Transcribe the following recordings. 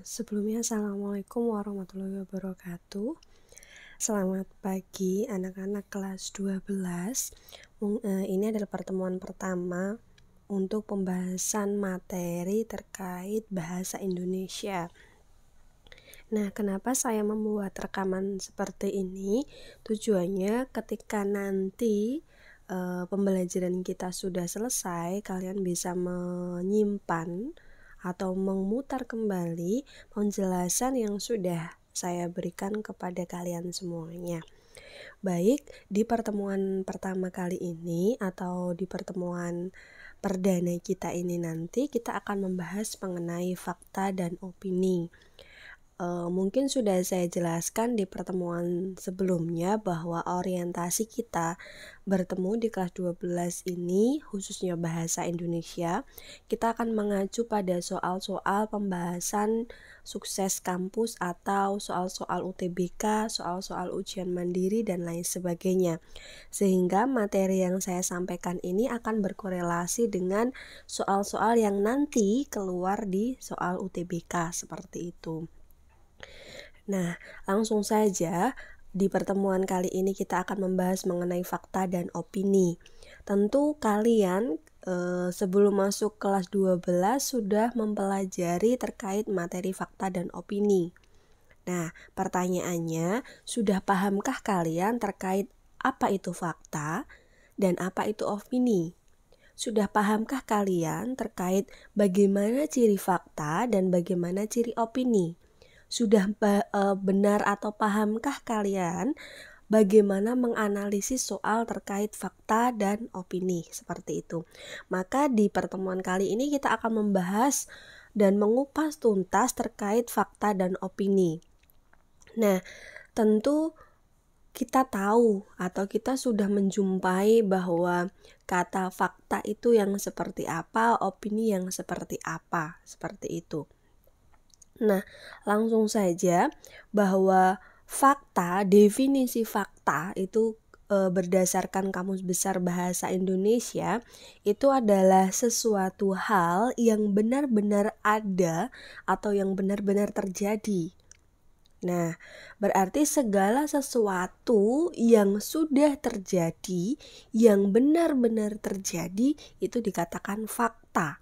Sebelumnya Assalamualaikum warahmatullahi wabarakatuh. Selamat pagi anak-anak kelas 12. Ini adalah pertemuan pertama untuk pembahasan materi terkait bahasa Indonesia. Nah, kenapa saya membuat rekaman seperti ini? Tujuannya ketika nanti pembelajaran kita sudah selesai, kalian bisa menyimpan atau memutar kembali penjelasan yang sudah saya berikan kepada kalian semuanya. Baik, di pertemuan pertama kali ini atau di pertemuan perdana kita ini nanti kita akan membahas mengenai fakta dan opini. Mungkin sudah saya jelaskan di pertemuan sebelumnya bahwa orientasi kita bertemu di kelas 12 ini, khususnya bahasa Indonesia, kita akan mengacu pada soal-soal pembahasan sukses kampus atau soal-soal UTBK, soal-soal ujian mandiri, dan lain sebagainya. Sehingga materi yang saya sampaikan ini akan berkorelasi dengan soal-soal yang nanti keluar di soal UTBK, seperti itu. Nah, langsung saja di pertemuan kali ini kita akan membahas mengenai fakta dan opini. Tentu kalian sebelum masuk kelas 12 sudah mempelajari terkait materi fakta dan opini. Nah, pertanyaannya, sudah pahamkah kalian terkait apa itu fakta dan apa itu opini? Sudah pahamkah kalian terkait bagaimana ciri fakta dan bagaimana ciri opini? Sudah benar atau pahamkah kalian bagaimana menganalisis soal terkait fakta dan opini seperti itu? Maka di pertemuan kali ini kita akan membahas dan mengupas tuntas terkait fakta dan opini. Nah, tentu kita tahu atau kita sudah menjumpai bahwa kata fakta itu yang seperti apa, opini yang seperti apa, seperti itu. Nah, langsung saja bahwa fakta, definisi fakta itu berdasarkan Kamus Besar Bahasa Indonesia itu adalah sesuatu hal yang benar-benar ada atau yang benar-benar terjadi. Nah, berarti segala sesuatu yang sudah terjadi, yang benar-benar terjadi itu dikatakan fakta.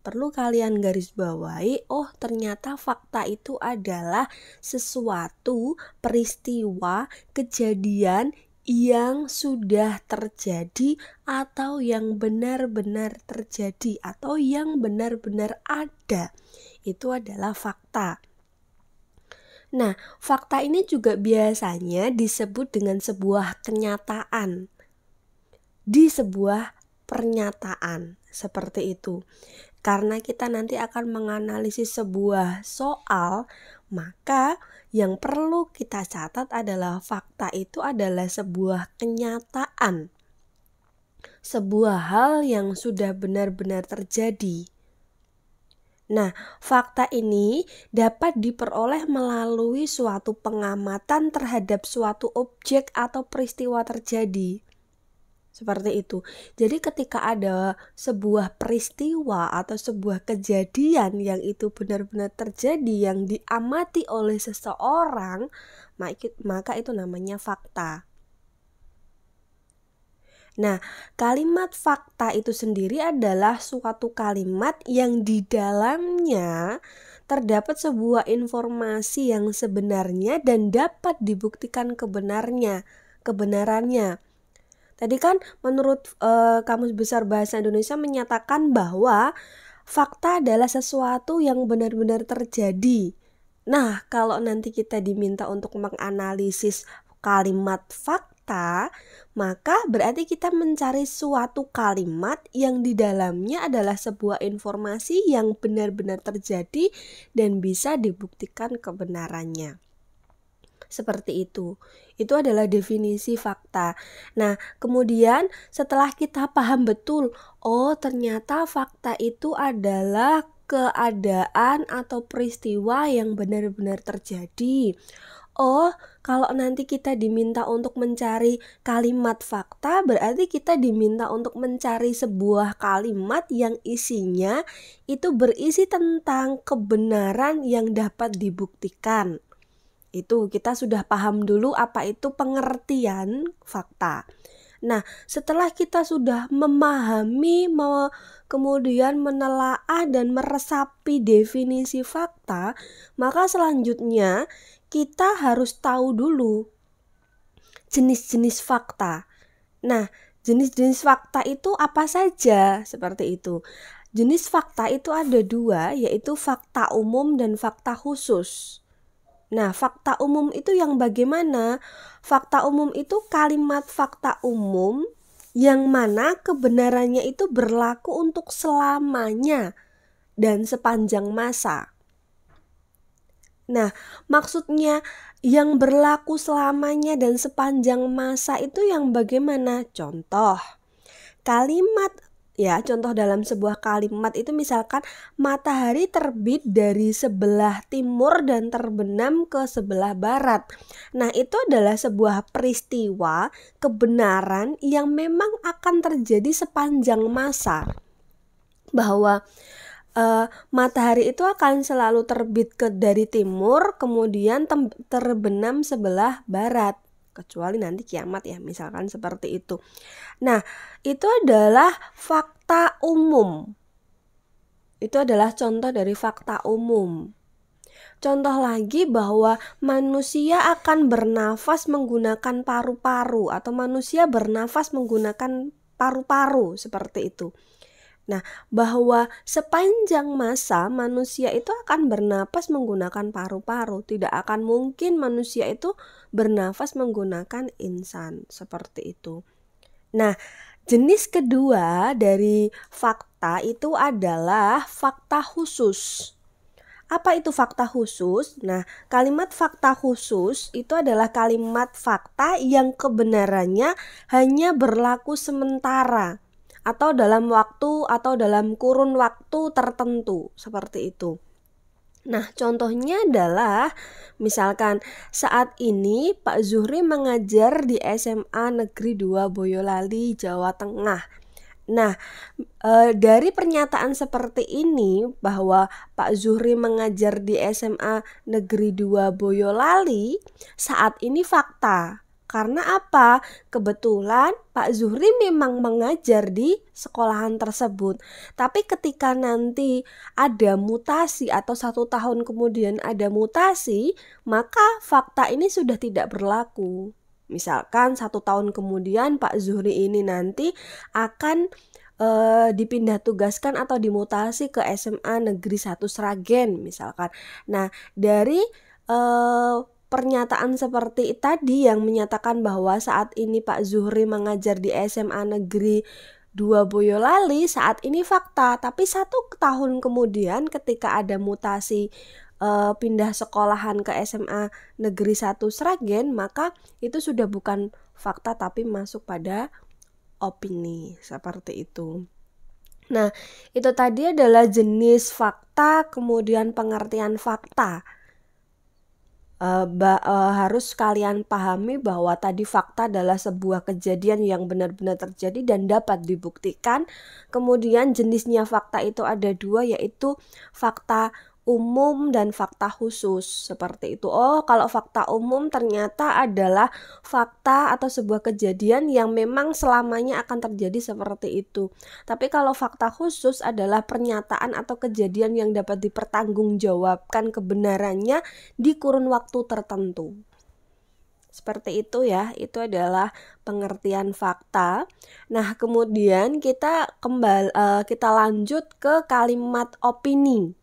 Perlu kalian garis bawahi, oh ternyata fakta itu adalah sesuatu peristiwa, kejadian yang sudah terjadi atau yang benar-benar terjadi atau yang benar-benar ada. Itu adalah fakta. Nah, fakta ini juga biasanya disebut dengan sebuah kenyataan. Di sebuah pernyataan seperti itu. Karena kita nanti akan menganalisis sebuah soal, maka yang perlu kita catat adalah fakta itu adalah sebuah kenyataan. Sebuah hal yang sudah benar-benar terjadi. Nah, fakta ini dapat diperoleh melalui suatu pengamatan terhadap suatu objek atau peristiwa terjadi. Seperti itu. Jadi ketika ada sebuah peristiwa atau sebuah kejadian yang itu benar-benar terjadi, yang diamati oleh seseorang, maka itu namanya fakta. Nah, kalimat fakta itu sendiri adalah suatu kalimat yang di dalamnya terdapat sebuah informasi yang sebenarnya dan dapat dibuktikan kebenarannya. Tadi kan menurut Kamus Besar Bahasa Indonesia menyatakan bahwa fakta adalah sesuatu yang benar-benar terjadi. Nah, kalau nanti kita diminta untuk menganalisis kalimat fakta, maka berarti kita mencari suatu kalimat yang di dalamnya adalah sebuah informasi yang benar-benar terjadi dan bisa dibuktikan kebenarannya. Seperti itu. Itu adalah definisi fakta. Nah, kemudian setelah kita paham betul, oh ternyata fakta itu adalah keadaan atau peristiwa yang benar-benar terjadi. Oh, kalau nanti kita diminta untuk mencari kalimat fakta, berarti kita diminta untuk mencari sebuah kalimat yang isinya itu berisi tentang kebenaran yang dapat dibuktikan. Itu kita sudah paham dulu apa itu pengertian fakta. Nah, setelah kita sudah memahami, kemudian menelaah dan meresapi definisi fakta, maka selanjutnya kita harus tahu dulu jenis-jenis fakta. Nah, jenis-jenis fakta itu apa saja? Seperti itu. Jenis fakta itu ada dua, yaitu fakta umum dan fakta khusus. Nah, fakta umum itu yang bagaimana? Fakta umum itu kalimat fakta umum yang mana kebenarannya itu berlaku untuk selamanya dan sepanjang masa. Nah, maksudnya yang berlaku selamanya dan sepanjang masa itu yang bagaimana? Contoh, kalimat contoh dalam sebuah kalimat itu misalkan matahari terbit dari sebelah timur dan terbenam ke sebelah barat. Nah, itu adalah sebuah peristiwa kebenaran yang memang akan terjadi sepanjang masa. Bahwa matahari itu akan selalu terbit dari timur, kemudian terbenam sebelah barat. Kecuali nanti kiamat ya, misalkan seperti itu. Nah, itu adalah fakta umum. Itu adalah contoh dari fakta umum. Contoh lagi bahwa manusia akan bernafas menggunakan paru-paru atau manusia bernafas menggunakan paru-paru, seperti itu. Nah, bahwa sepanjang masa manusia itu akan bernapas menggunakan paru-paru. Tidak akan mungkin manusia itu bernafas menggunakan insan, seperti itu. Nah, jenis kedua dari fakta itu adalah fakta khusus. Apa itu fakta khusus? Nah, kalimat fakta khusus itu adalah kalimat fakta yang kebenarannya hanya berlaku sementara atau dalam waktu atau dalam kurun waktu tertentu, seperti itu. Nah, contohnya adalah misalkan saat ini Pak Zuhri mengajar di SMA Negeri 2 Boyolali, Jawa Tengah. Nah, dari pernyataan seperti ini bahwa Pak Zuhri mengajar di SMA Negeri 2 Boyolali saat ini fakta. Karena apa? Kebetulan Pak Zuhri memang mengajar di sekolahan tersebut. Tapi ketika nanti ada mutasi atau 1 tahun kemudian ada mutasi, maka fakta ini sudah tidak berlaku. Misalkan 1 tahun kemudian Pak Zuhri ini nanti akan dipindah tugaskan atau dimutasi ke SMA Negeri 1 Sragen misalkan. Nah, dari pernyataan seperti tadi yang menyatakan bahwa saat ini Pak Zuhri mengajar di SMA Negeri 2 Boyolali, saat ini fakta. Tapi 1 tahun kemudian ketika ada mutasi pindah sekolahan ke SMA Negeri 1 Sragen, maka itu sudah bukan fakta tapi masuk pada opini, seperti itu. Nah, itu tadi adalah jenis fakta, kemudian pengertian fakta. Harus kalian pahami bahwa tadi fakta adalah sebuah kejadian yang benar-benar terjadi dan dapat dibuktikan. Kemudian jenisnya fakta itu ada 2, yaitu fakta umum dan fakta khusus, seperti itu. Oh, kalau fakta umum ternyata adalah fakta atau sebuah kejadian yang memang selamanya akan terjadi seperti itu. Tapi kalau fakta khusus adalah pernyataan atau kejadian yang dapat dipertanggungjawabkan kebenarannya di kurun waktu tertentu. Seperti itu ya, itu adalah pengertian fakta. Nah, kemudian kita lanjut ke kalimat opini.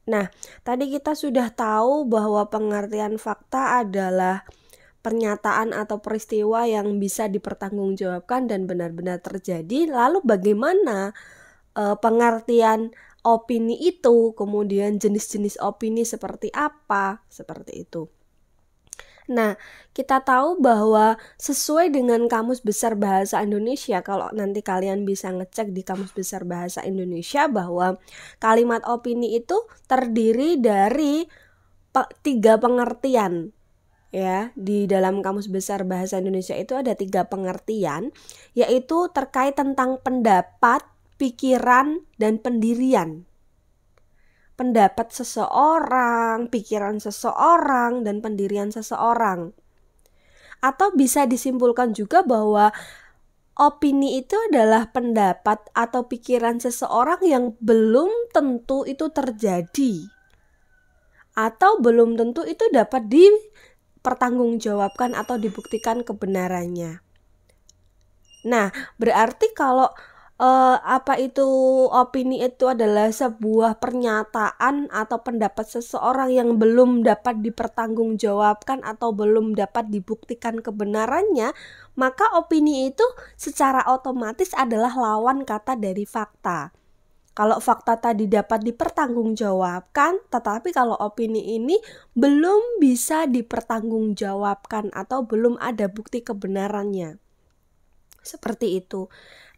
Nah, tadi kita sudah tahu bahwa pengertian fakta adalah pernyataan atau peristiwa yang bisa dipertanggungjawabkan dan benar-benar terjadi. Lalu bagaimana pengertian opini itu? Kemudian jenis-jenis opini seperti apa? Seperti itu. Nah, kita tahu bahwa sesuai dengan Kamus Besar Bahasa Indonesia, kalau nanti kalian bisa ngecek di Kamus Besar Bahasa Indonesia bahwa kalimat opini itu terdiri dari 3 pengertian. Ya, di dalam Kamus Besar Bahasa Indonesia itu ada 3 pengertian, yaitu terkait tentang pendapat, pikiran, dan pendirian. Pendapat seseorang, pikiran seseorang, dan pendirian seseorang. Atau bisa disimpulkan juga bahwa opini itu adalah pendapat atau pikiran seseorang yang belum tentu itu terjadi, atau belum tentu itu dapat dipertanggungjawabkan atau dibuktikan kebenarannya. Nah, berarti kalau apa itu opini itu adalah sebuah pernyataan atau pendapat seseorang yang belum dapat dipertanggungjawabkan atau belum dapat dibuktikan kebenarannya, maka opini itu secara otomatis adalah lawan kata dari fakta. Kalau fakta tadi dapat dipertanggungjawabkan, tetapi kalau opini ini belum bisa dipertanggungjawabkan atau belum ada bukti kebenarannya. Seperti itu.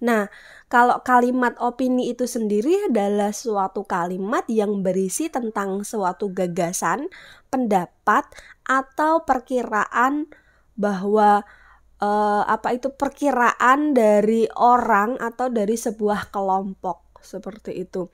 Nah, kalau kalimat opini itu sendiri adalah suatu kalimat yang berisi tentang suatu gagasan, pendapat, atau perkiraan bahwa perkiraan dari orang atau dari sebuah kelompok. Seperti itu.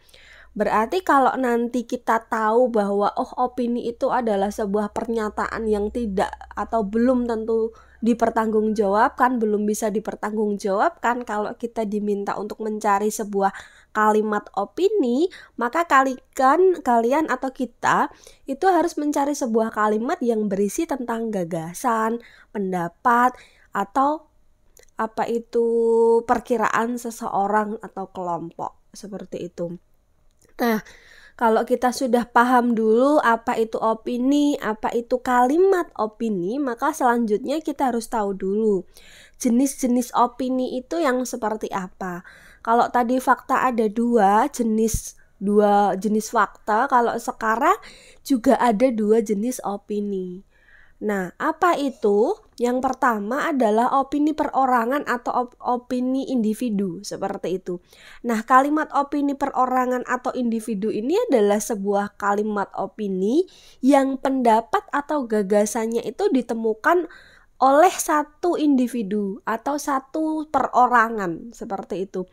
Berarti kalau nanti kita tahu bahwa opini itu adalah sebuah pernyataan yang tidak atau belum tentu dipertanggungjawabkan, belum bisa dipertanggungjawabkan, kalau kita diminta untuk mencari sebuah kalimat opini, maka kalian atau kita itu harus mencari sebuah kalimat yang berisi tentang gagasan, pendapat, atau perkiraan seseorang atau kelompok. Seperti itu. Nah, kalau kita sudah paham dulu apa itu opini, apa itu kalimat opini, maka selanjutnya kita harus tahu dulu jenis-jenis opini itu yang seperti apa. Kalau tadi fakta ada dua jenis fakta, kalau sekarang juga ada 2 jenis opini. Nah, apa itu? Yang pertama adalah opini perorangan atau opini individu, seperti itu. Nah, kalimat opini perorangan atau individu ini adalah sebuah kalimat opini yang pendapat atau gagasannya itu ditemukan oleh satu individu atau satu perorangan, seperti itu.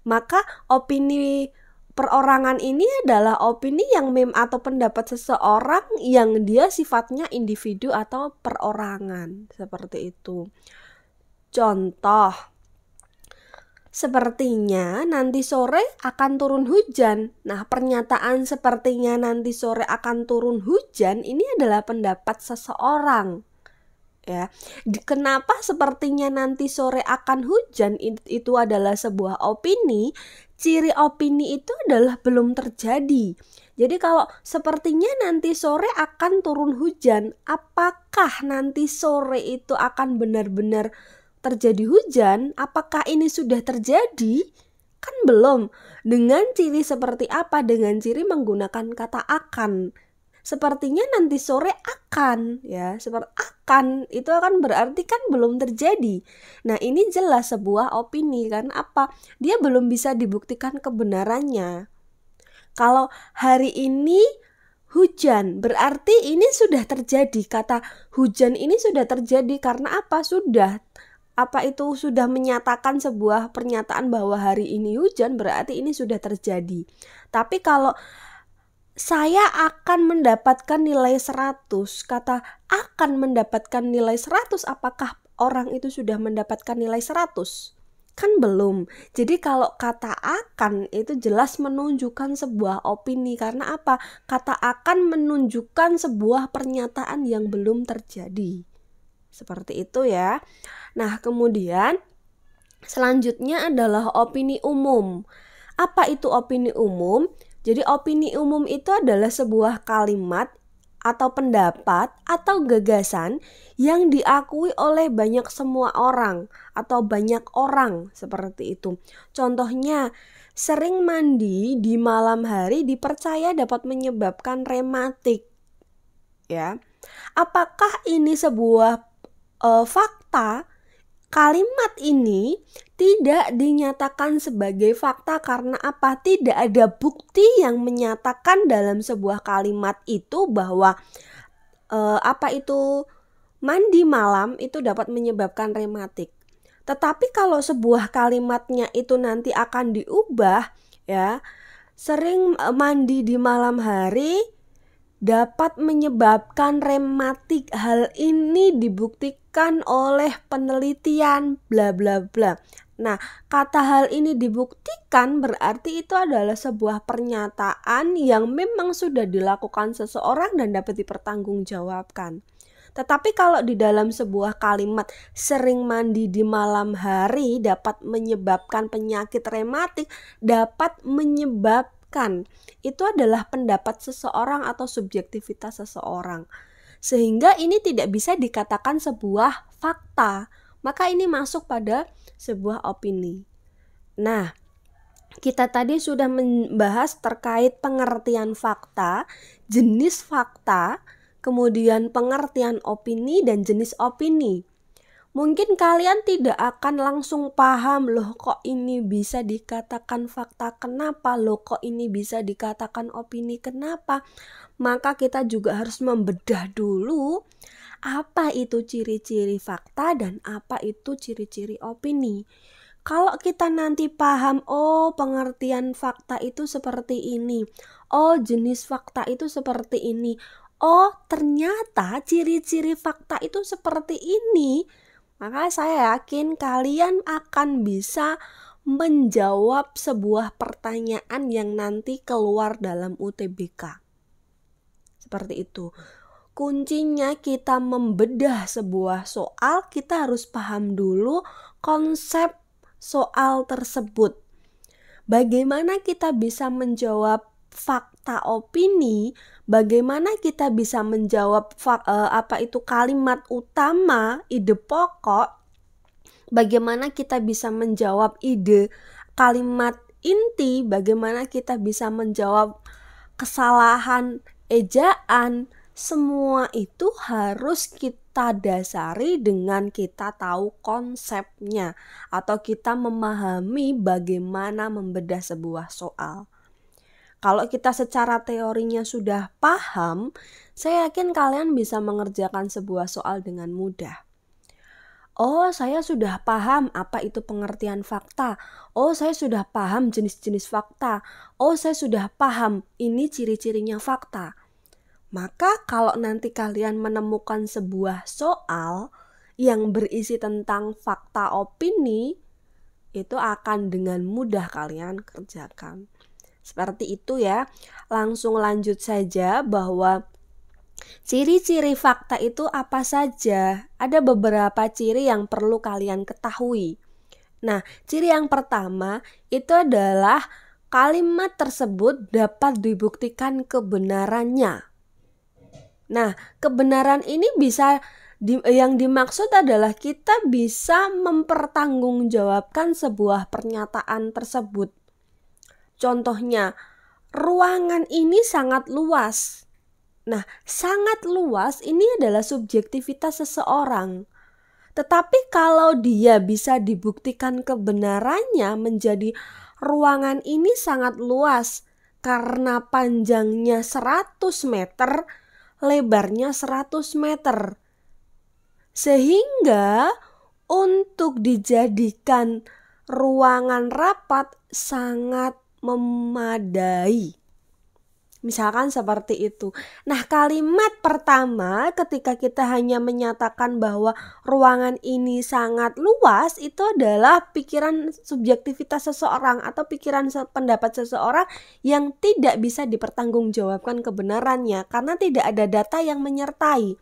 Maka opini perorangan ini adalah opini yang atau pendapat seseorang yang dia sifatnya individu atau perorangan, seperti itu. Contoh, sepertinya nanti sore akan turun hujan. Nah, pernyataan sepertinya nanti sore akan turun hujan ini adalah pendapat seseorang. Ya, kenapa sepertinya nanti sore akan hujan itu adalah sebuah opini? Ciri opini itu adalah belum terjadi. Jadi kalau sepertinya nanti sore akan turun hujan, apakah nanti sore itu akan benar-benar terjadi hujan? Apakah ini sudah terjadi? Kan belum. Dengan ciri seperti apa? Dengan ciri menggunakan kata akan. Sepertinya nanti sore akan, ya, seperti akan itu akan berarti kan belum terjadi. Nah, ini jelas sebuah opini, kan apa? Dia belum bisa dibuktikan kebenarannya. Kalau hari ini hujan, berarti ini sudah terjadi. Kata hujan ini sudah terjadi karena apa? Sudah menyatakan sebuah pernyataan bahwa hari ini hujan, berarti ini sudah terjadi. Tapi kalau saya akan mendapatkan nilai 100. Kata akan mendapatkan nilai 100, apakah orang itu sudah mendapatkan nilai 100? Kan belum. Jadi kalau kata akan itu jelas menunjukkan sebuah opini. Karena apa? Kata akan menunjukkan sebuah pernyataan yang belum terjadi. Seperti itu ya. Nah, kemudian selanjutnya adalah opini umum. Apa itu opini umum? Jadi opini umum itu adalah sebuah kalimat atau pendapat atau gagasan yang diakui oleh banyak semua orang atau banyak orang, seperti itu. Contohnya, sering mandi di malam hari dipercaya dapat menyebabkan rematik. Ya. Apakah ini sebuah fakta? Kalimat ini tidak dinyatakan sebagai fakta karena apa? Tidak ada bukti yang menyatakan dalam sebuah kalimat itu bahwa mandi malam itu dapat menyebabkan rematik. Tetapi kalau sebuah kalimatnya itu nanti akan diubah ya, sering mandi di malam hari dapat menyebabkan rematik. Hal ini dibuktikan oleh penelitian bla bla bla. Nah, kata hal ini dibuktikan berarti itu adalah sebuah pernyataan yang memang sudah dilakukan seseorang dan dapat dipertanggungjawabkan. Tetapi kalau di dalam sebuah kalimat sering mandi di malam hari dapat menyebabkan penyakit rematik, dapat menyebabkan, itu adalah pendapat seseorang atau subjektivitas seseorang. Sehingga ini tidak bisa dikatakan sebuah fakta. Maka ini masuk pada sebuah opini. Nah, kita tadi sudah membahas terkait pengertian fakta, jenis fakta, kemudian pengertian opini dan jenis opini. Mungkin kalian tidak akan langsung paham, loh kok ini bisa dikatakan fakta, kenapa, loh kok ini bisa dikatakan opini, kenapa. Maka kita juga harus membedah dulu apa itu ciri-ciri fakta dan apa itu ciri-ciri opini. Kalau kita nanti paham, oh pengertian fakta itu seperti ini, oh jenis fakta itu seperti ini, oh ternyata ciri-ciri fakta itu seperti ini, maka saya yakin kalian akan bisa menjawab sebuah pertanyaan yang nanti keluar dalam UTBK. Seperti itu. Kuncinya kita membedah sebuah soal, kita harus paham dulu konsep soal tersebut. Bagaimana kita bisa menjawab fakta opini, bagaimana kita bisa menjawab apa itu kalimat utama, ide pokok, bagaimana kita bisa menjawab ide kalimat inti, bagaimana kita bisa menjawab kesalahan ejaan. Semua itu harus kita dasari dengan kita tahu konsepnya atau kita memahami bagaimana membedah sebuah soal. Kalau kita secara teorinya sudah paham, saya yakin kalian bisa mengerjakan sebuah soal dengan mudah. Oh, saya sudah paham apa itu pengertian fakta. Oh, saya sudah paham jenis-jenis fakta. Oh, saya sudah paham ini ciri-cirinya fakta. Maka kalau nanti kalian menemukan sebuah soal yang berisi tentang fakta opini, itu akan dengan mudah kalian kerjakan. Seperti itu ya. Langsung lanjut saja bahwa ciri-ciri fakta itu apa saja? Ada beberapa ciri yang perlu kalian ketahui. Nah, ciri yang pertama itu adalah kalimat tersebut dapat dibuktikan kebenarannya. Nah, kebenaran ini bisa yang dimaksud adalah kita bisa mempertanggungjawabkan sebuah pernyataan tersebut. Contohnya, ruangan ini sangat luas. Nah, sangat luas ini adalah subjektivitas seseorang. Tetapi kalau dia bisa dibuktikan kebenarannya menjadi ruangan ini sangat luas karena panjangnya 100 meter, lebarnya 100 meter. Sehingga untuk dijadikan ruangan rapat sangat memadai. Misalkan seperti itu. Nah, kalimat pertama ketika kita hanya menyatakan bahwa ruangan ini sangat luas, itu adalah pikiran subjektivitas seseorang atau pikiran pendapat seseorang yang tidak bisa dipertanggungjawabkan kebenarannya karena tidak ada data yang menyertai.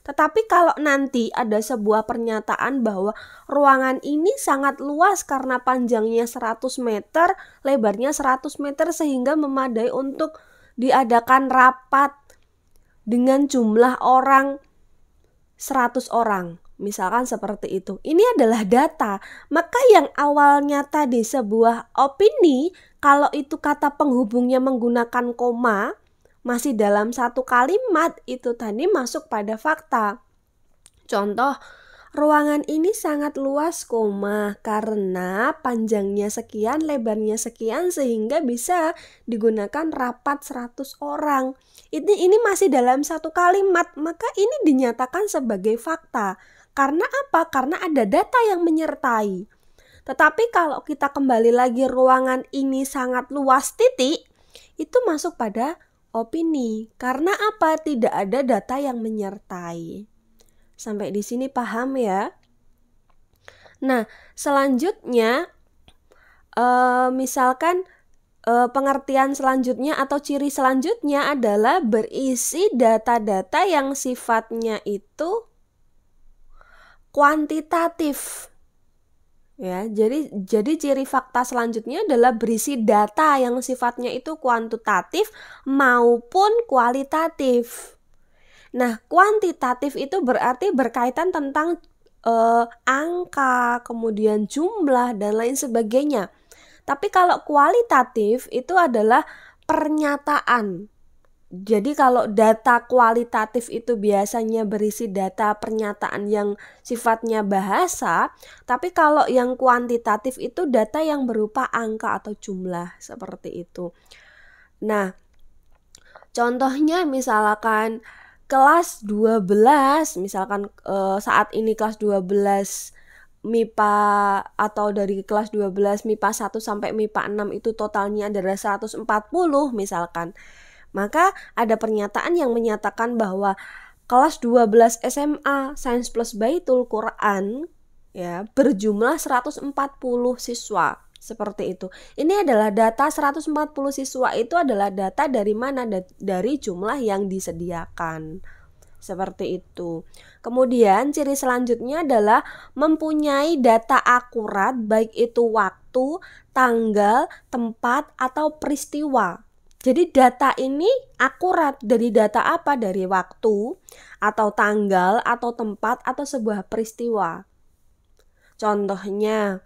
Tetapi kalau nanti ada sebuah pernyataan bahwa ruangan ini sangat luas karena panjangnya 100 meter, lebarnya 100 meter sehingga memadai untuk diadakan rapat dengan jumlah orang 100 orang. Misalkan seperti itu. Ini adalah data. Maka yang awalnya tadi sebuah opini, kalau itu kata penghubungnya menggunakan koma, masih dalam satu kalimat, itu tadi masuk pada fakta. Contoh, Ruangan ini sangat luas, karena panjangnya sekian, lebarnya sekian sehingga bisa digunakan rapat 100 orang. Ini masih dalam satu kalimat, maka ini dinyatakan sebagai fakta. Karena apa? Karena ada data yang menyertai. Tetapi kalau kita kembali lagi ruangan ini sangat luas titik, itu masuk pada opini. Karena apa? Tidak ada data yang menyertai. Sampai di sini paham ya? Nah, selanjutnya misalkan pengertian selanjutnya atau ciri selanjutnya adalah berisi data-data yang sifatnya itu kuantitatif. Ya, jadi ciri fakta selanjutnya adalah berisi data yang sifatnya itu kuantitatif maupun kualitatif. Nah, kuantitatif itu berarti berkaitan tentang angka, kemudian jumlah, dan lain sebagainya. Tapi kalau kualitatif itu adalah pernyataan. Jadi kalau data kualitatif itu biasanya berisi data pernyataan yang sifatnya bahasa, tapi kalau yang kuantitatif itu data yang berupa angka atau jumlah, seperti itu. Nah, contohnya misalkan kelas 12, misalkan saat ini kelas 12 MIPA atau dari kelas 12 MIPA 1 sampai MIPA 6 itu totalnya adalah 140 misalkan. Maka ada pernyataan yang menyatakan bahwa kelas 12 SMA Sains Plus Baitul Quran ya berjumlah 140 siswa. Seperti itu. Ini adalah data 140 siswa itu adalah data dari mana? Dari jumlah yang disediakan. Seperti itu. Kemudian ciri selanjutnya adalah mempunyai data akurat baik itu waktu, tanggal, tempat, atau peristiwa. Jadi data ini akurat dari data apa? Dari waktu, atau tanggal, atau tempat, atau sebuah peristiwa. Contohnya,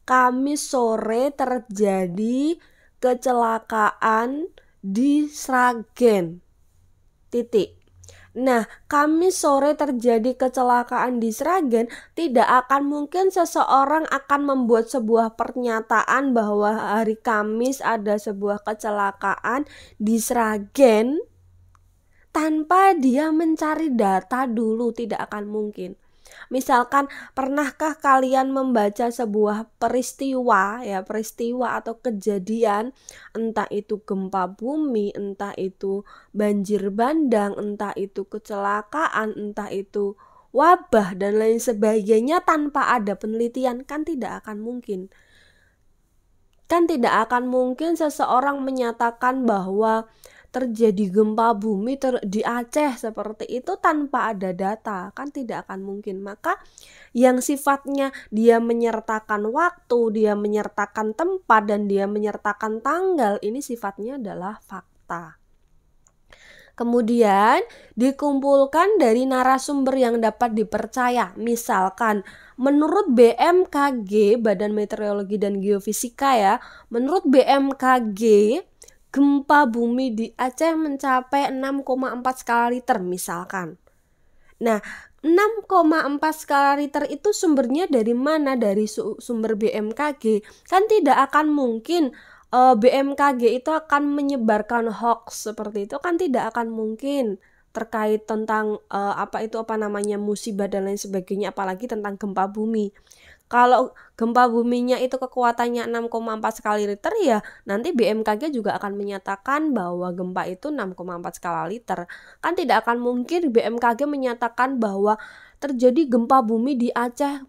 Kamis sore terjadi kecelakaan di Sragen. Titik. Nah, Kamis sore terjadi kecelakaan di Sragen, tidak akan mungkin seseorang akan membuat sebuah pernyataan bahwa hari Kamis ada sebuah kecelakaan di Sragen tanpa dia mencari data dulu, tidak akan mungkin. Misalkan, pernahkah kalian membaca sebuah peristiwa atau kejadian, entah itu gempa bumi, entah itu banjir bandang, entah itu kecelakaan, entah itu wabah dan lain sebagainya tanpa ada penelitian? Kan tidak akan mungkin. Kan tidak akan mungkin seseorang menyatakan bahwa terjadi gempa bumi di Aceh seperti itu tanpa ada data, kan tidak akan mungkin. Maka yang sifatnya dia menyertakan waktu, dia menyertakan tempat, dan dia menyertakan tanggal, ini sifatnya adalah fakta. Kemudian dikumpulkan dari narasumber yang dapat dipercaya. Misalkan menurut BMKG, Badan Meteorologi dan Geofisika ya, menurut BMKG gempa bumi di Aceh mencapai 6,4 skala Richter misalkan. Nah, 6,4 skala Richter itu sumbernya dari mana? Dari sumber BMKG. Kan tidak akan mungkin BMKG itu akan menyebarkan hoax seperti itu, kan tidak akan mungkin terkait tentang musibah dan lain sebagainya, apalagi tentang gempa bumi. Kalau gempa buminya itu kekuatannya 6,4 skala Richter, ya nanti BMKG juga akan menyatakan bahwa gempa itu 6,4 skala Richter. Kan tidak akan mungkin BMKG menyatakan bahwa terjadi gempa bumi di Aceh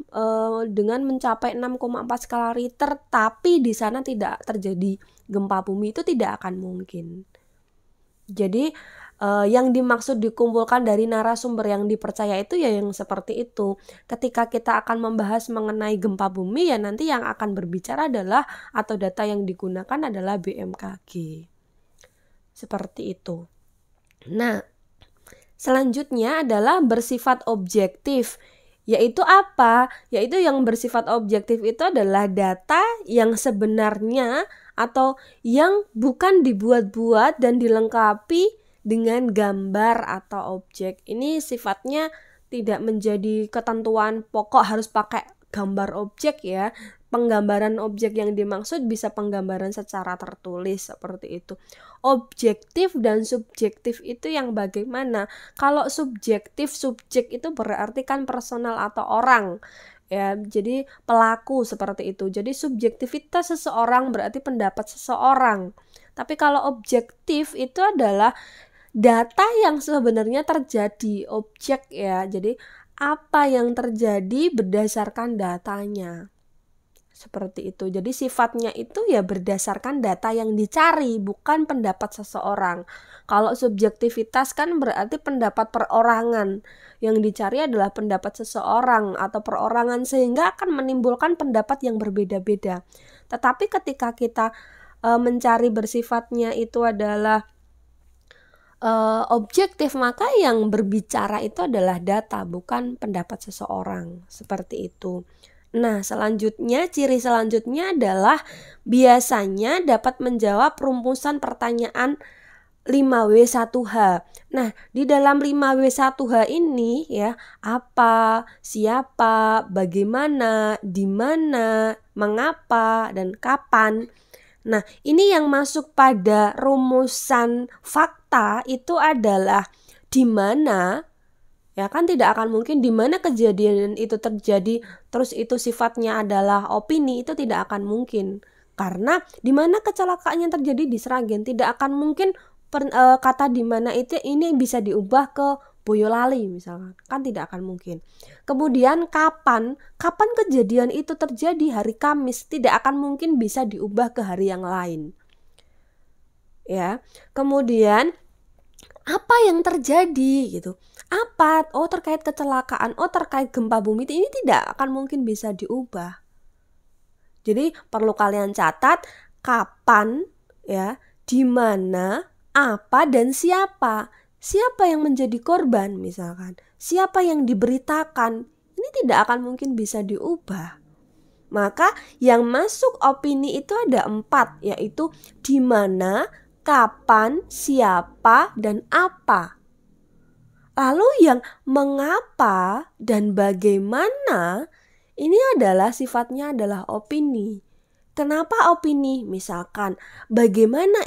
dengan mencapai 6,4 skala Richter, tapi di sana tidak terjadi gempa bumi, itu tidak akan mungkin. Jadi yang dimaksud dikumpulkan dari narasumber yang dipercaya itu ya yang seperti itu. Ketika kita akan membahas mengenai gempa bumi, ya nanti yang akan berbicara adalah atau data yang digunakan adalah BMKG. Seperti itu. Nah, selanjutnya adalah bersifat objektif. Yaitu apa? Yaitu yang bersifat objektif itu adalah data yang sebenarnya atau yang bukan dibuat-buat dan dilengkapi dengan gambar atau objek. Ini sifatnya tidak menjadi ketentuan pokok harus pakai gambar objek ya. Penggambaran objek yang dimaksud bisa penggambaran secara tertulis seperti itu. Objektif dan subjektif itu yang bagaimana? Kalau subjektif, subjek itu berarti kan personal atau orang ya, jadi pelaku seperti itu. Jadi subjektivitas seseorang berarti pendapat seseorang. Tapi kalau objektif itu adalah data yang sebenarnya terjadi, objek ya. Jadi apa yang terjadi berdasarkan datanya. Seperti itu. Jadi sifatnya itu ya berdasarkan data yang dicari, bukan pendapat seseorang. Kalau subjektivitas kan berarti pendapat perorangan. Yang dicari adalah pendapat seseorang atau perorangan, sehingga akan menimbulkan pendapat yang berbeda-beda. Tetapi ketika kita mencari bersifatnya itu adalah objektif, maka yang berbicara itu adalah data, bukan pendapat seseorang. Seperti itu. Nah, selanjutnya, ciri selanjutnya adalah biasanya dapat menjawab rumusan pertanyaan 5W1H. Nah, di dalam 5W1H ini ya, apa, siapa, bagaimana, di mana, mengapa, dan kapan. Nah, ini yang masuk pada rumusan fakta itu adalah di mana. Ya kan tidak akan mungkin di mana kejadian itu terjadi terus itu sifatnya adalah opini, itu tidak akan mungkin. Karena di mana kecelakaan yang terjadi di Sragen, tidak akan mungkin kata di mana itu ini bisa diubah ke Boyolali misalkan. Kan tidak akan mungkin. Kemudian kapan kejadian itu terjadi hari Kamis, tidak akan mungkin bisa diubah ke hari yang lain. Ya. Kemudian apa yang terjadi gitu. Apa? Oh, terkait kecelakaan, oh terkait gempa bumi, ini tidak akan mungkin bisa diubah. Jadi perlu kalian catat kapan ya, di mana, apa, dan siapa. Siapa yang menjadi korban misalkan, siapa yang diberitakan, ini tidak akan mungkin bisa diubah. Maka yang masuk opini itu ada 4, yaitu di mana, kapan, siapa, dan apa. Lalu yang mengapa dan bagaimana ini adalah sifatnya adalah opini. Kenapa opini? Misalkan bagaimana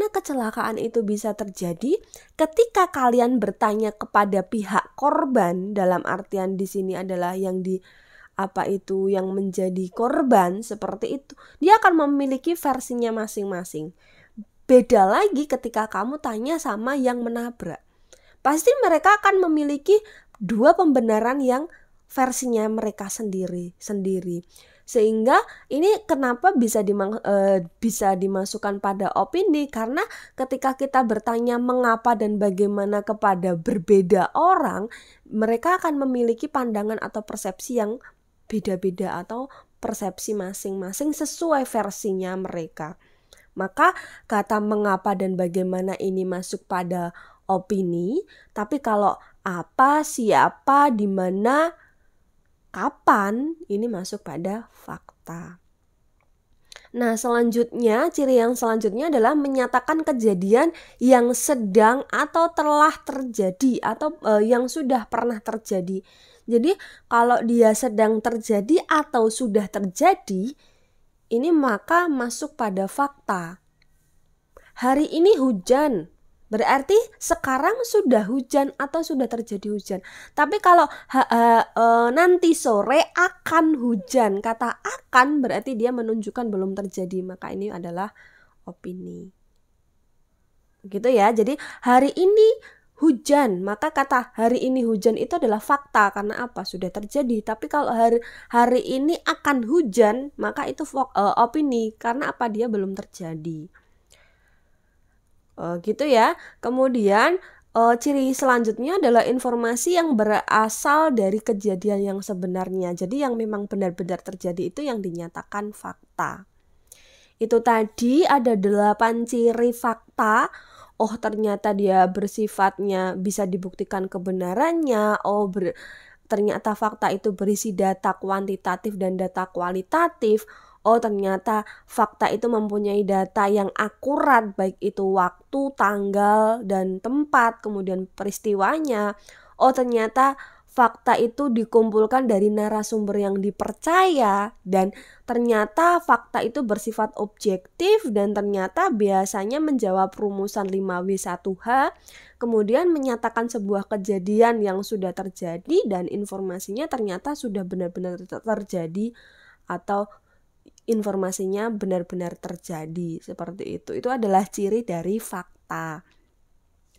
kecelakaan itu bisa terjadi ketika kalian bertanya kepada pihak korban, dalam artian di sini adalah yang yang menjadi korban seperti itu. Dia akan memiliki versinya masing-masing. Beda lagi ketika kamu tanya sama yang menabrak. Pasti mereka akan memiliki 2 pembenaran yang versinya mereka sendiri. Sehingga ini kenapa bisa dimasukkan pada opini, karena ketika kita bertanya mengapa dan bagaimana kepada berbeda orang, mereka akan memiliki pandangan atau persepsi yang beda-beda atau persepsi masing-masing sesuai versinya mereka. Maka kata mengapa dan bagaimana ini masuk pada opini, tapi kalau apa, siapa, di mana, kapan, ini masuk pada fakta. Nah, selanjutnya, ciri yang selanjutnya adalah menyatakan kejadian yang sedang atau telah terjadi atau yang sudah pernah terjadi. Jadi, kalau dia sedang terjadi atau sudah terjadi, ini maka masuk pada fakta. Hari ini hujan, berarti sekarang sudah hujan atau sudah terjadi hujan. Tapi kalau nanti sore akan hujan, kata akan berarti dia menunjukkan belum terjadi, maka ini adalah opini. Gitu ya. Jadi hari ini hujan, maka kata hari ini hujan itu adalah fakta, karena apa? Sudah terjadi. Tapi kalau hari ini akan hujan, maka itu opini, karena apa? Dia belum terjadi. Gitu ya. Kemudian ciri selanjutnya adalah informasi yang berasal dari kejadian yang sebenarnya. Jadi yang memang benar-benar terjadi itu yang dinyatakan fakta. Itu tadi ada 8 ciri fakta. Oh, ternyata dia bersifatnya bisa dibuktikan kebenarannya. Oh, ternyata fakta itu berisi data kuantitatif dan data kualitatif. Oh, ternyata fakta itu mempunyai data yang akurat, baik itu waktu, tanggal, dan tempat, kemudian peristiwanya. oh ternyata fakta itu dikumpulkan dari narasumber yang dipercaya, dan ternyata fakta itu bersifat objektif, dan ternyata biasanya menjawab rumusan 5W1H, kemudian menyatakan sebuah kejadian yang sudah terjadi dan informasinya ternyata sudah benar-benar terjadi atau informasinya benar-benar terjadi, seperti itu. Itu adalah ciri dari fakta.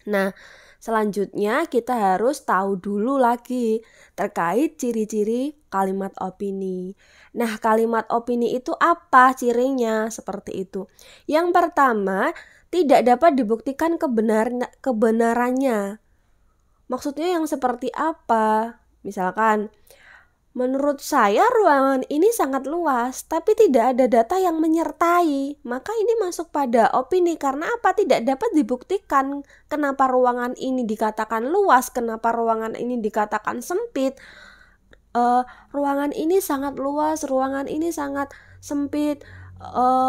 Nah, selanjutnya kita harus tahu dulu lagi terkait ciri-ciri kalimat opini. Nah, kalimat opini itu apa cirinya? Seperti itu. Yang pertama, tidak dapat dibuktikan kebenarannya. Maksudnya yang seperti apa? Misalkan, menurut saya ruangan ini sangat luas, tapi tidak ada data yang menyertai. Maka ini masuk pada opini. Karena apa? Tidak dapat dibuktikan kenapa ruangan ini dikatakan luas, kenapa ruangan ini dikatakan sempit. Ruangan ini sangat luas, ruangan ini sangat sempit.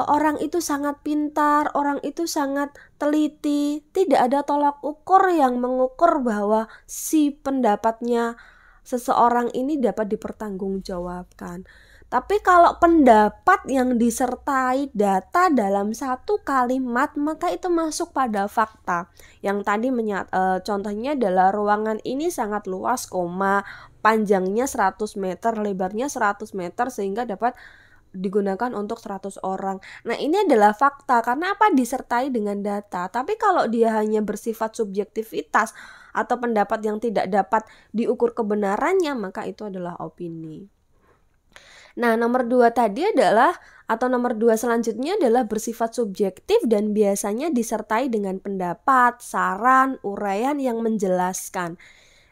Orang itu sangat pintar, orang itu sangat teliti. Tidak ada tolak ukur yang mengukur bahwa si pendapatnya seseorang ini dapat dipertanggungjawabkan. Tapi kalau pendapat yang disertai data dalam satu kalimat, maka itu masuk pada fakta. Yang tadi contohnya adalah ruangan ini sangat luas, panjangnya 100 meter, lebarnya 100 meter sehingga dapat digunakan untuk 100 orang. Nah, ini adalah fakta karena apa? Disertai dengan data. Tapi kalau dia hanya bersifat subjektivitas atau pendapat yang tidak dapat diukur kebenarannya, maka itu adalah opini. Nah, nomor 2 tadi adalah, atau nomor 2 selanjutnya adalah bersifat subjektif dan biasanya disertai dengan pendapat, saran, uraian yang menjelaskan.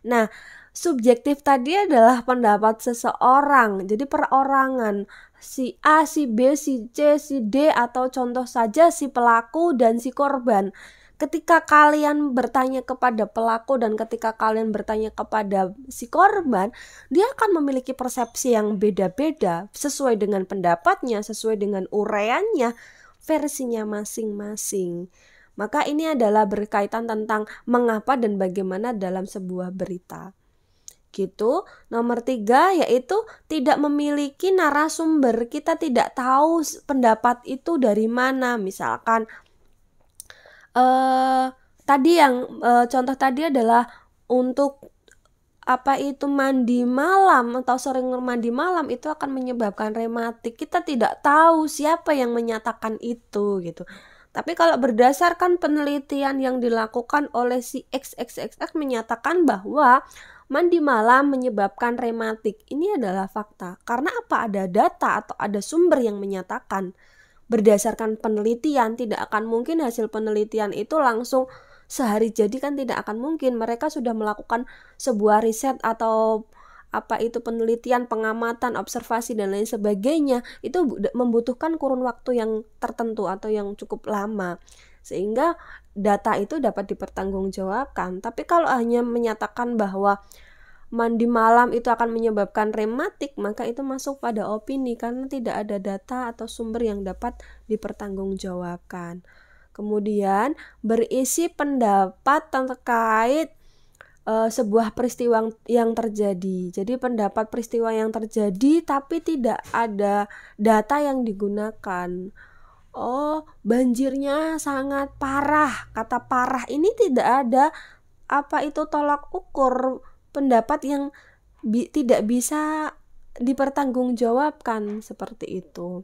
Nah, subjektif tadi adalah pendapat seseorang, jadi perorangan, si A, si B, si C, si D, atau contoh saja si pelaku dan si korban. Ketika kalian bertanya kepada pelaku dan ketika kalian bertanya kepada si korban, dia akan memiliki persepsi yang beda-beda sesuai dengan pendapatnya, sesuai dengan uraiannya, versinya masing-masing. Maka ini adalah berkaitan tentang mengapa dan bagaimana dalam sebuah berita. Gitu. Nomor 3 yaitu tidak memiliki narasumber. Kita tidak tahu pendapat itu dari mana. Misalkan tadi yang contoh tadi adalah untuk mandi malam atau sering mandi malam itu akan menyebabkan rematik. Kita tidak tahu siapa yang menyatakan itu gitu. Tapi kalau berdasarkan penelitian yang dilakukan oleh si XXXX menyatakan bahwa mandi malam menyebabkan rematik. Ini adalah fakta. Karena apa? Ada data atau ada sumber yang menyatakan. Berdasarkan penelitian, tidak akan mungkin hasil penelitian itu langsung sehari jadi, kan tidak akan mungkin. Mereka sudah melakukan sebuah riset atau penelitian, pengamatan, observasi dan lain sebagainya. Itu membutuhkan kurun waktu yang tertentu atau yang cukup lama, sehingga data itu dapat dipertanggungjawabkan. Tapi kalau hanya menyatakan bahwa mandi malam itu akan menyebabkan rematik, maka itu masuk pada opini karena tidak ada data atau sumber yang dapat dipertanggungjawabkan. Kemudian berisi pendapat terkait sebuah peristiwa yang terjadi. Jadi pendapat peristiwa yang terjadi tapi tidak ada data yang digunakan. Oh, banjirnya sangat parah. Kata parah ini tidak ada tolak ukur, pendapat yang tidak bisa dipertanggungjawabkan, seperti itu.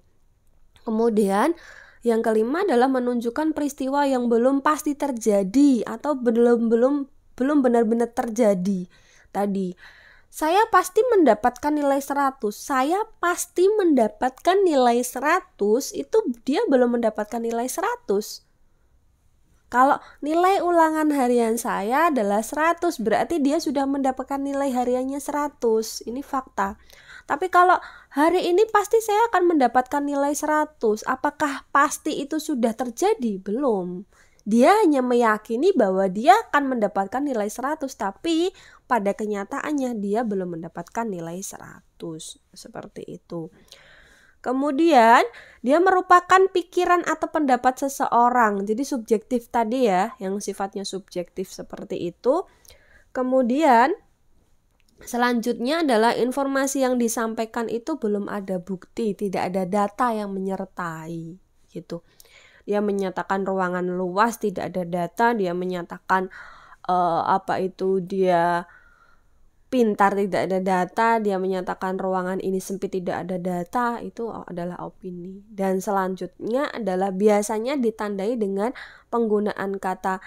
Kemudian yang kelima adalah menunjukkan peristiwa yang belum pasti terjadi atau belum benar-benar terjadi. Tadi, saya pasti mendapatkan nilai 100. Saya pasti mendapatkan nilai 100 itu dia belum mendapatkan nilai 100. Kalau nilai ulangan harian saya adalah 100, berarti dia sudah mendapatkan nilai hariannya 100. Ini fakta. Tapi kalau hari ini pasti saya akan mendapatkan nilai 100. Apakah pasti itu sudah terjadi? Belum. Dia hanya meyakini bahwa dia akan mendapatkan nilai 100, tapi pada kenyataannya dia belum mendapatkan nilai 100. Seperti itu. Kemudian dia merupakan pikiran atau pendapat seseorang. Jadi subjektif tadi ya, yang sifatnya subjektif seperti itu. Kemudian Selanjutnya adalah informasi yang disampaikan itu belum ada bukti, tidak ada data yang menyertai gitu. Dia menyatakan ruangan luas, tidak ada data. Dia menyatakan dia pintar, tidak ada data. Dia menyatakan ruangan ini sempit, tidak ada data. Itu adalah opini. Dan selanjutnya adalah biasanya ditandai dengan penggunaan kata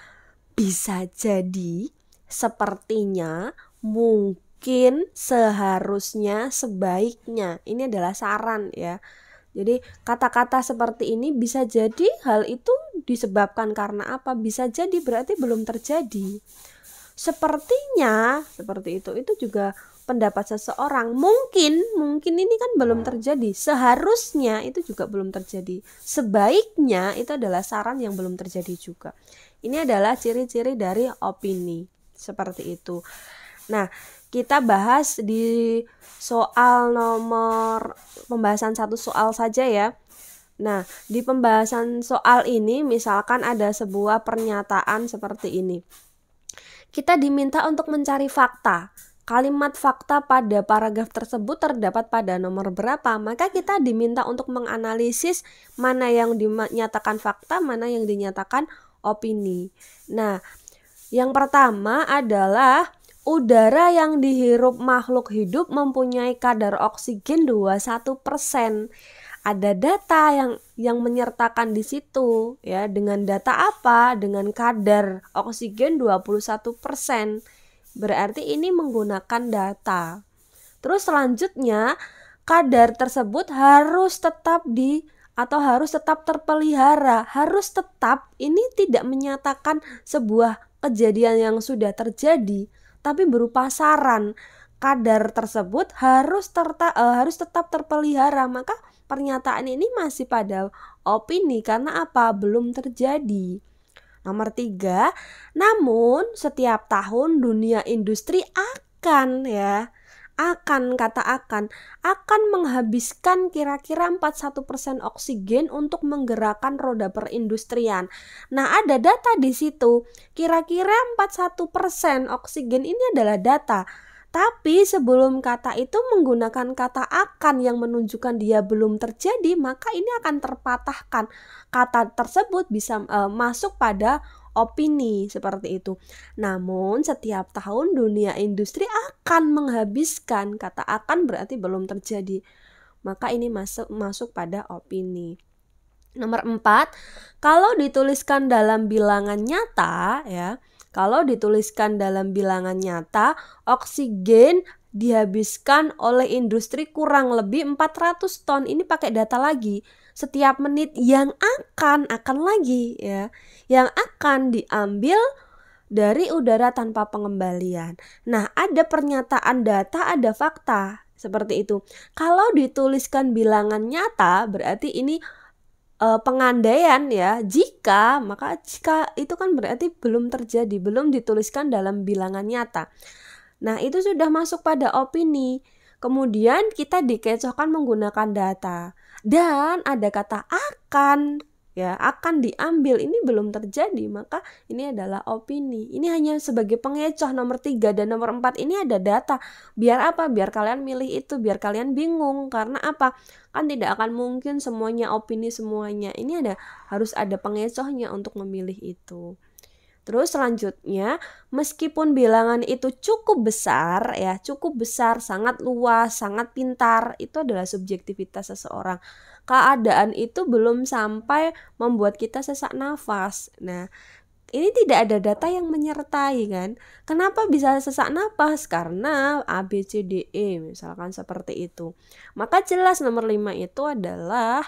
bisa jadi, sepertinya, mungkin, seharusnya, sebaiknya. Ini adalah saran ya. Jadi kata-kata seperti ini bisa jadi hal itu disebabkan karena apa? Bisa jadi berarti belum terjadi. Sepertinya seperti itu juga pendapat seseorang. Mungkin ini kan belum terjadi. Seharusnya itu juga belum terjadi. Sebaiknya itu adalah saran yang belum terjadi juga. Ini adalah ciri-ciri dari opini seperti itu. Nah, kita bahas di soal pembahasan satu soal saja ya. Nah, di pembahasan soal ini misalkan ada sebuah pernyataan seperti ini. Kita diminta untuk mencari fakta. Kalimat fakta pada paragraf tersebut terdapat pada nomor berapa, maka kita diminta untuk menganalisis mana yang dinyatakan fakta, mana yang dinyatakan opini. Nah, yang pertama adalah udara yang dihirup makhluk hidup mempunyai kadar oksigen 21%. Ada data yang menyertakan di situ ya, dengan data apa? Dengan kadar oksigen 21%. Berarti ini menggunakan data. Terus selanjutnya kadar tersebut harus tetap terpelihara. Harus tetap, ini tidak menyatakan sebuah kejadian yang sudah terjadi, tapi berupa saran. Kadar tersebut harus tetap terpelihara. Maka pernyataan ini masih pada opini karena apa? Belum terjadi. Nomor 3, namun setiap tahun dunia industri akan menghabiskan kira-kira 41% oksigen untuk menggerakkan roda perindustrian. Nah, ada data di situ. Kira-kira 41% oksigen ini adalah data. Tapi sebelum kata itu menggunakan kata akan yang menunjukkan dia belum terjadi, maka ini akan terpatahkan. Kata tersebut bisa masuk pada opini seperti itu. Namun setiap tahun dunia industri akan menghabiskan, kata akan berarti belum terjadi. Maka ini masuk pada opini. Nomor 4, kalau dituliskan dalam bilangan nyata ya. Kalau dituliskan dalam bilangan nyata, oksigen dihabiskan oleh industri kurang lebih 400 ton. Ini pakai data lagi. Setiap menit yang akan lagi ya, yang akan diambil dari udara tanpa pengembalian. Nah, ada pernyataan data, ada fakta seperti itu. Kalau dituliskan bilangan nyata, berarti ini pengandaian ya. Jika itu kan berarti belum terjadi, belum dituliskan dalam bilangan nyata. Nah, itu sudah masuk pada opini. Kemudian kita dikecohkan menggunakan data. Dan ada kata akan ya, akan diambil, ini belum terjadi, maka ini adalah opini. Ini hanya sebagai pengecoh. Nomor 3 dan nomor 4 ini ada data. Biar apa? Biar kalian milih itu, biar kalian bingung. Karena apa? Kan tidak akan mungkin semuanya opini semuanya. Ini harus ada pengecohnya untuk memilih itu. Terus selanjutnya, meskipun bilangan itu cukup besar ya, sangat luas, sangat pintar, itu adalah subjektivitas seseorang. Keadaan itu belum sampai membuat kita sesak nafas. Nah, ini tidak ada data yang menyertai kan. Kenapa bisa sesak nafas? Karena A, B, C, D, E misalkan seperti itu. Maka jelas nomor 5 itu adalah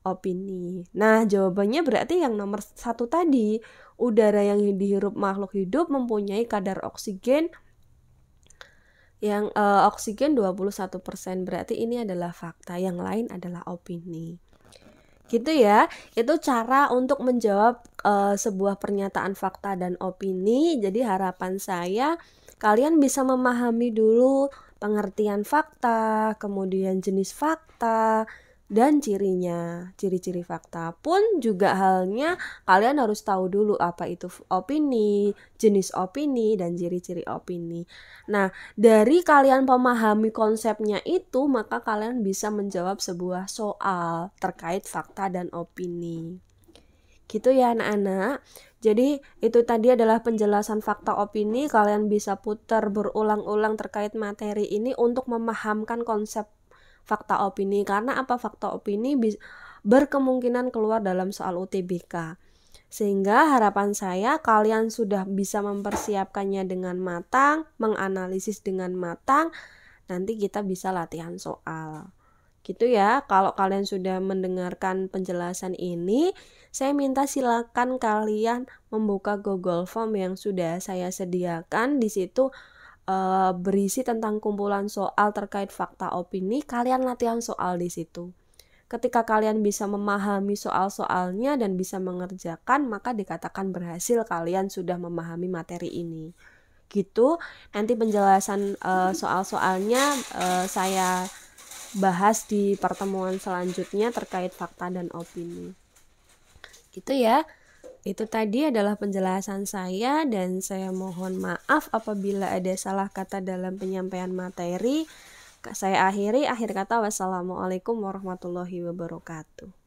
opini. Nah, jawabannya berarti yang nomor 1 tadi. Udara yang dihirup makhluk hidup mempunyai kadar oksigen yang oksigen 21%. Berarti ini adalah fakta, yang lain adalah opini. Gitu ya. Itu cara untuk menjawab sebuah pernyataan fakta dan opini. Jadi harapan saya kalian bisa memahami dulu pengertian fakta, kemudian jenis fakta, dan cirinya. Ciri-ciri fakta pun juga halnya kalian harus tahu dulu apa itu opini, jenis opini, dan ciri-ciri opini. Nah, dari kalian memahami konsepnya itu, maka kalian bisa menjawab sebuah soal terkait fakta dan opini. Gitu ya anak-anak. Jadi itu tadi adalah penjelasan fakta opini. Kalian bisa putar berulang-ulang terkait materi ini untuk memahamkan konsep fakta opini. Karena apa? Fakta opini berkemungkinan keluar dalam soal UTBK. Sehingga harapan saya kalian sudah bisa mempersiapkannya dengan matang, menganalisis dengan matang. Nanti kita bisa latihan soal. Gitu ya. Kalau kalian sudah mendengarkan penjelasan ini, saya minta silakan kalian membuka Google Form yang sudah saya sediakan. Di situ berisi tentang kumpulan soal terkait fakta opini. Kalian latihan soal di situ. Ketika kalian bisa memahami soal-soalnya dan bisa mengerjakan, maka dikatakan berhasil kalian sudah memahami materi ini. Gitu. Nanti penjelasan soal-soalnya saya bahas di pertemuan selanjutnya terkait fakta dan opini. Gitu ya. Itu tadi adalah penjelasan saya dan saya mohon maaf apabila ada salah kata dalam penyampaian materi. Saya akhir kata wassalamualaikum warahmatullahi wabarakatuh.